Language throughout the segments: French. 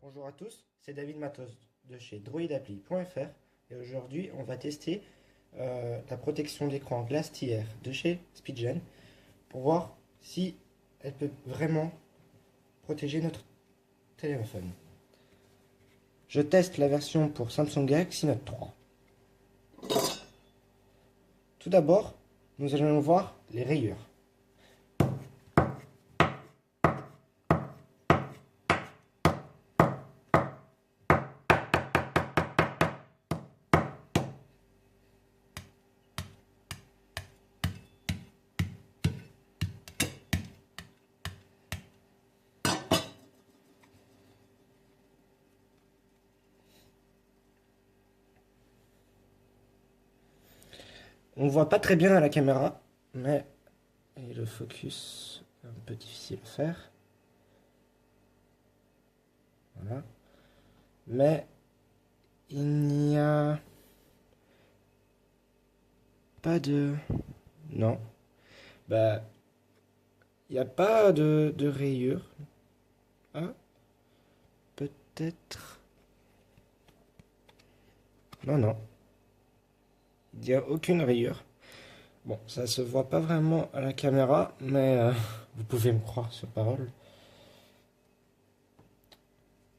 Bonjour à tous, c'est David Matos de chez droidappli.fr et aujourd'hui on va tester la protection d'écran Glass Tier de chez Speedgen pour voir si elle peut vraiment protéger notre téléphone. Je teste la version pour Samsung Galaxy Note 3. Tout d'abord, nous allons voir les rayures. On voit pas très bien à la caméra, mais et le focus est un peu difficile à faire. Voilà. Mais il n'y a pas de... Non. Bah, il n'y a pas de rayures. Ah, peut-être... Non, non. Il n'y a aucune rayure. Bon, ça se voit pas vraiment à la caméra, mais vous pouvez me croire sur parole.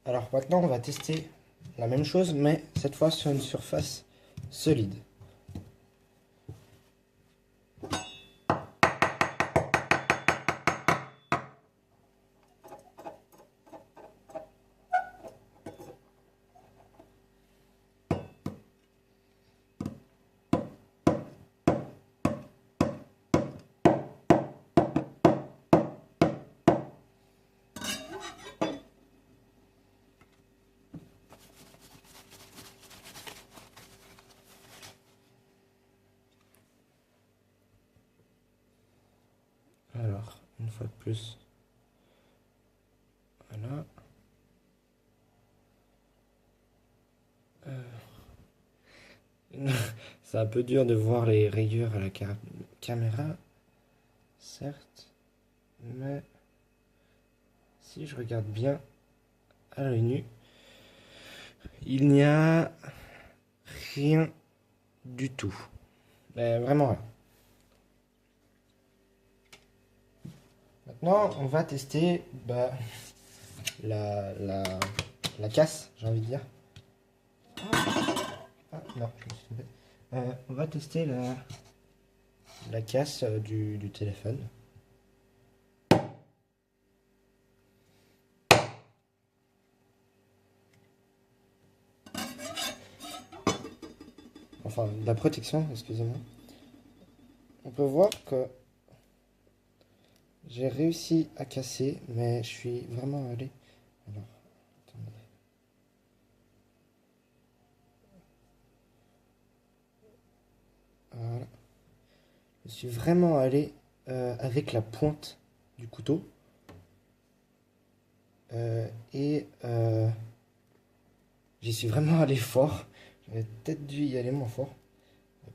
Alors maintenant, on va tester la même chose, mais cette fois sur une surface solide. Alors, une fois de plus, voilà. C'est un peu dur de voir les rayures à la caméra, certes, mais si je regarde bien à l'œil nu, il n'y a rien du tout. Mais vraiment rien. Maintenant, on va tester la casse, j'ai envie de dire. Ah, non, je me suis trompé. On va tester la casse du téléphone. Enfin, la protection, excusez-moi. On peut voir que j'ai réussi à casser, mais je suis vraiment allé... Alors, attendez. Voilà. Je suis vraiment allé avec la pointe du couteau. J'y suis vraiment allé fort. J'aurais peut-être dû y aller moins fort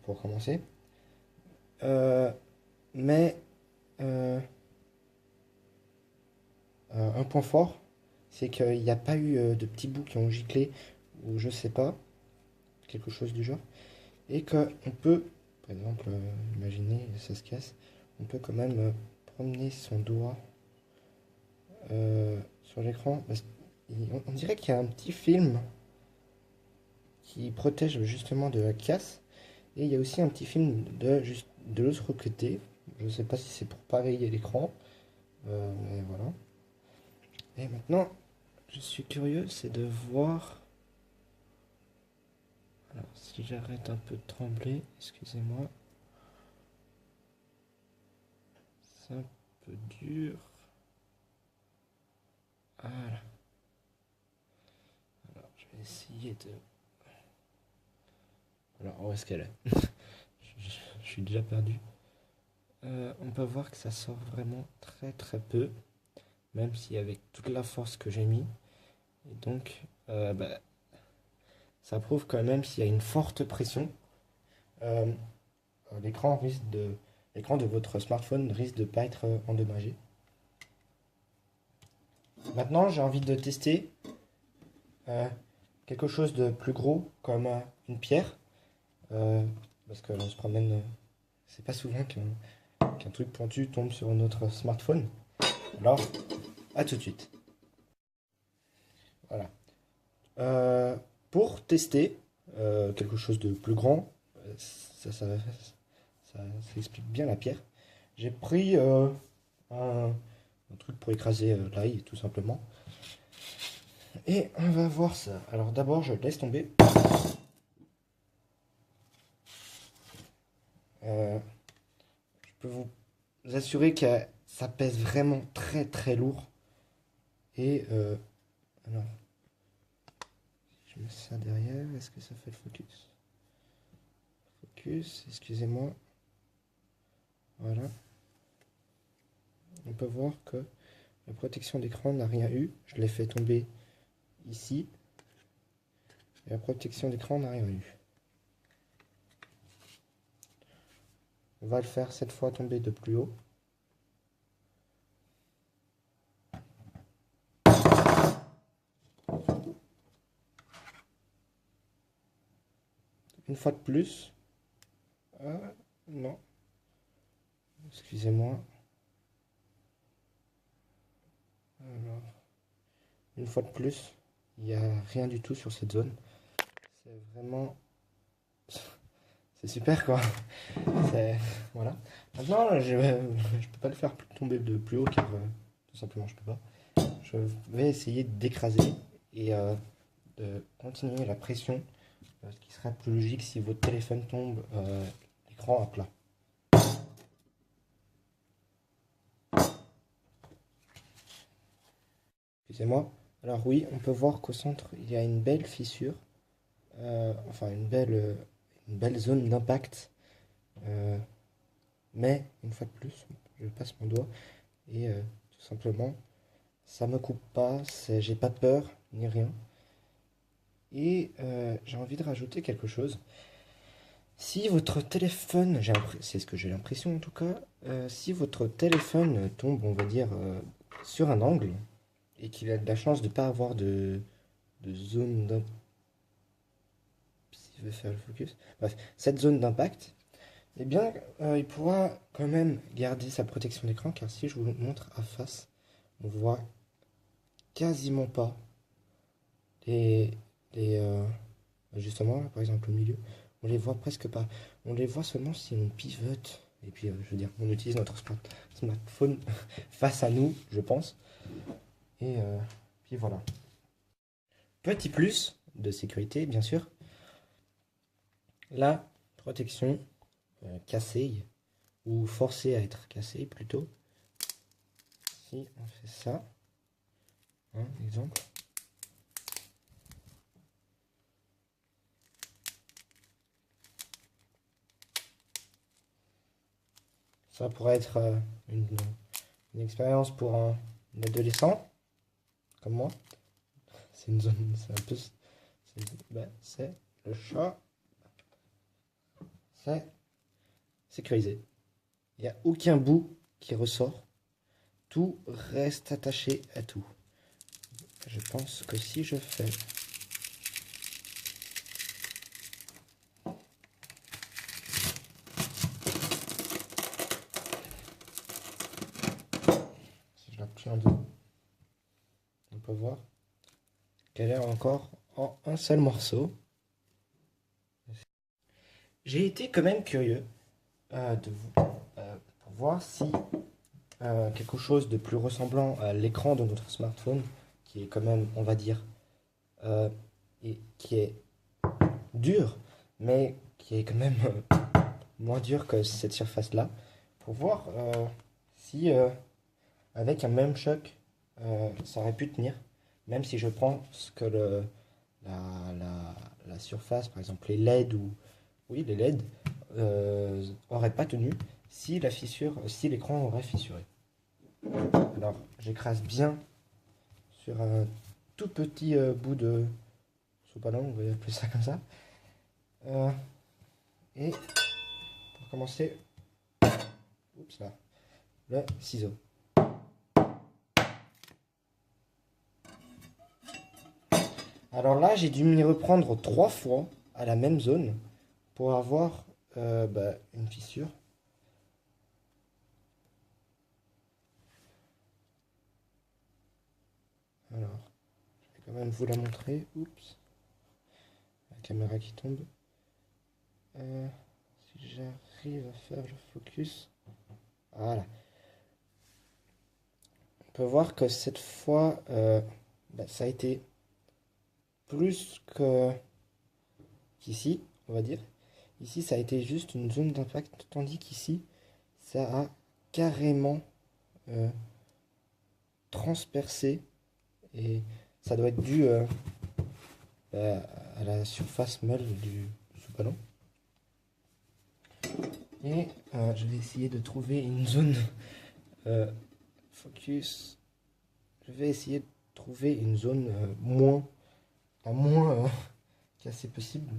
pour commencer. Mais un point fort, c'est qu'il n'y a pas eu de petits bouts qui ont giclé ou je sais pas, quelque chose du genre. Et qu'on peut, par exemple, imaginez, ça se casse, on peut quand même promener son doigt sur l'écran. On dirait qu'il y a un petit film qui protège justement de la casse. Et il y a aussi un petit film de l'autre côté. Je ne sais pas si c'est pour pareiller l'écran. Mais voilà. Et maintenant, je suis curieux, c'est de voir... Alors, si j'arrête un peu de trembler, excusez-moi. C'est un peu dur. Voilà. Alors, je vais essayer de... Alors, où est-ce qu'elle est, je suis déjà perdu. On peut voir que ça sort vraiment très très peu. Même si avec toute la force que j'ai mis. Et donc, ça prouve quand même s'il y a une forte pression, euh, l'écran de votre smartphone risque de ne pas être endommagé. Maintenant, j'ai envie de tester quelque chose de plus gros, comme une pierre. Parce qu'on se promène, c'est pas souvent qu'un truc pointu tombe sur notre smartphone. Alors, à tout de suite. Voilà. Pour tester quelque chose de plus grand, ça explique bien la pierre. J'ai pris un truc pour écraser l'ail, tout simplement. Et on va voir ça. Alors d'abord, je laisse tomber. Je peux vous assurer que ça pèse vraiment très très lourd. Et alors, si je mets ça derrière, est-ce que ça fait le focus? Focus, excusez-moi. Voilà. On peut voir que la protection d'écran n'a rien eu. Je l'ai fait tomber ici. Et la protection d'écran n'a rien eu. On va le faire cette fois tomber de plus haut. Une fois de plus. Non. Excusez-moi. Alors, une fois de plus, il n'y a rien du tout sur cette zone. C'est vraiment... C'est super quoi. Voilà. Maintenant, je peux pas le faire tomber de plus haut car tout simplement je peux pas. Je vais essayer d'écraser et de continuer la pression, ce qui sera plus logique si votre téléphone tombe l'écran à plat. Excusez-moi. Alors oui, on peut voir qu'au centre, il y a une belle fissure, enfin une belle zone d'impact. Mais une fois de plus, je passe mon doigt et tout simplement, ça me coupe pas, j'ai pas peur ni rien. Et j'ai envie de rajouter quelque chose. Si votre téléphone, c'est ce que j'ai l'impression en tout cas, si votre téléphone tombe, on va dire, sur un angle, et qu'il a de la chance de ne pas avoir de zone d'impact, si je vais faire le focus, bref, cette zone d'impact, eh bien, il pourra quand même garder sa protection d'écran, car si je vous montre à face, on voit quasiment pas les, les justement, là, par exemple, au milieu, on les voit presque pas. On les voit seulement si on pivote. Et puis, je veux dire, on utilise notre smartphone face à nous, je pense. Et puis voilà. Petit plus de sécurité, bien sûr. La protection cassée, ou forcée à être cassée plutôt. Si on fait ça, exemple. Ça pourrait être une expérience pour un adolescent, comme moi. C'est une zone, c'est un peu... C'est le chat. C'est sécurisé. Il n'y a aucun bout qui ressort. Tout reste attaché à tout. Je pense que si je fais... Si je la plie en deux, on peut voir qu'elle est encore en un seul morceau. J'ai été quand même curieux pour voir si quelque chose de plus ressemblant à l'écran de notre smartphone, qui est quand même, on va dire, et qui est dur, mais qui est quand même moins dur que cette surface-là, pour voir si avec un même choc, ça aurait pu tenir, même si je pense que la surface, par exemple les LED ou oui les LED, auraient pas tenu si la fissure, si l'écran aurait fissuré. Alors j'écrase bien sur un tout petit bout de sous-ballon, on va appeler ça comme ça. Et pour commencer, oups là, le ciseau. Alors là, j'ai dû m'y reprendre 3 fois à la même zone pour avoir une fissure. Alors, je vais quand même vous la montrer. Oups, la caméra qui tombe. Si j'arrive à faire le focus. Voilà. On peut voir que cette fois, ça a été plus que qu'ici, on va dire. Ici, ça a été juste une zone d'impact, tandis qu'ici, ça a carrément transpercé. Et ça doit être dû à la surface molle du sous-ballon. Et je vais essayer de trouver une zone focus. Je vais essayer de trouver une zone moins cassée possible.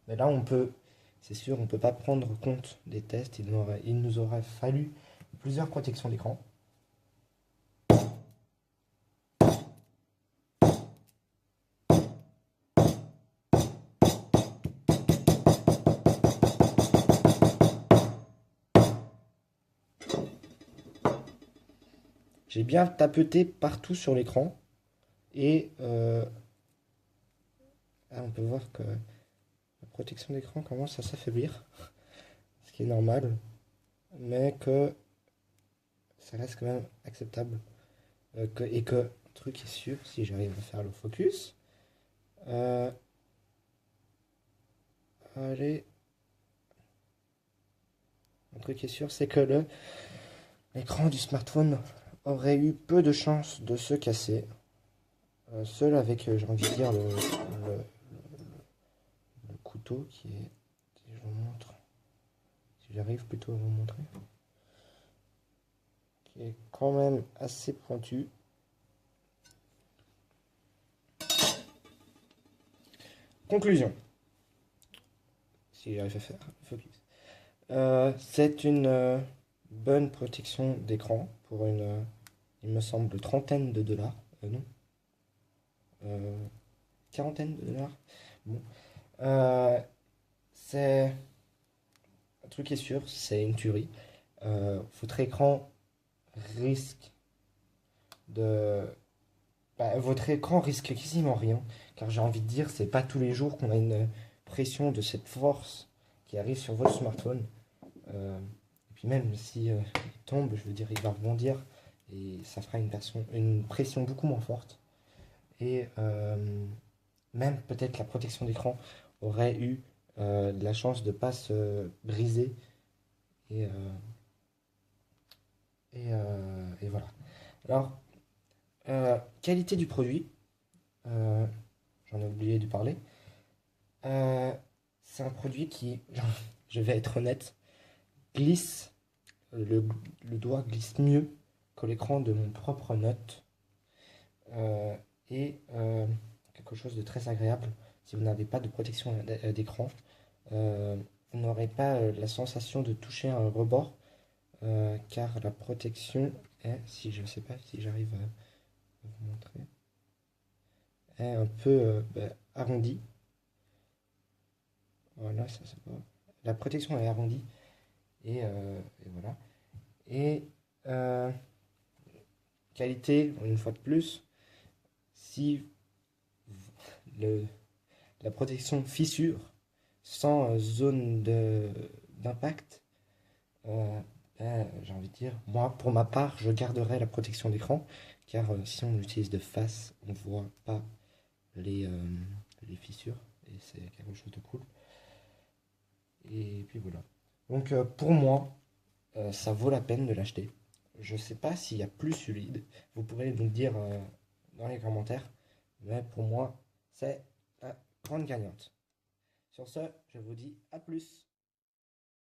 Mais là, c'est sûr, on peut pas prendre compte des tests. Il nous aurait fallu plusieurs protections d'écran. J'ai bien tapeté partout sur l'écran. Et on peut voir que la protection d'écran commence à s'affaiblir. Ce qui est normal. Mais que ça reste quand même acceptable. Et que, un truc est sûr, si j'arrive à faire le focus. Allez. Un truc est sûr, c'est que l'écran du smartphone aurait eu peu de chances de se casser. Seul avec, j'ai envie de dire, le couteau qui est. Si je vous montre. Si j'arrive plutôt à vous montrer. Qui est quand même assez pointu. Conclusion. Si j'arrive à faire le focus. C'est une bonne protection d'écran pour il me semble, trentaine de dollars. Non. Quarantaine de dollars. Bon. C'est un truc qui est sûr, c'est une tuerie. Votre écran risque de. Votre écran risque quasiment rien, car j'ai envie de dire, c'est pas tous les jours qu'on a une pression de cette force qui arrive sur votre smartphone. Et puis même si il tombe, je veux dire, il va rebondir et ça fera une pression beaucoup moins forte. Et même peut-être la protection d'écran aurait eu de la chance de ne pas se briser. Et, et voilà. Alors, qualité du produit, j'en ai oublié de parler. C'est un produit qui, je vais être honnête, glisse, le doigt glisse mieux que l'écran de mon propre Note. Et quelque chose de très agréable, si vous n'avez pas de protection d'écran, vous n'aurez pas la sensation de toucher un rebord, car la protection est, si je ne sais pas si j'arrive à vous montrer, est un peu arrondie. Voilà, ça c'est pas. La protection est arrondie et voilà. Et qualité, une fois de plus, si le, la protection fissure sans zone d'impact, j'ai envie de dire, moi pour ma part, je garderai la protection d'écran, car si on l'utilise de face, on ne voit pas les, les fissures, et c'est quelque chose de cool. Et puis voilà. Donc pour moi, ça vaut la peine de l'acheter. Je sais pas s'il y a plus solide. Vous pourrez nous le dire dans les commentaires. Mais pour moi, c'est la grande gagnante. Sur ce, je vous dis à plus.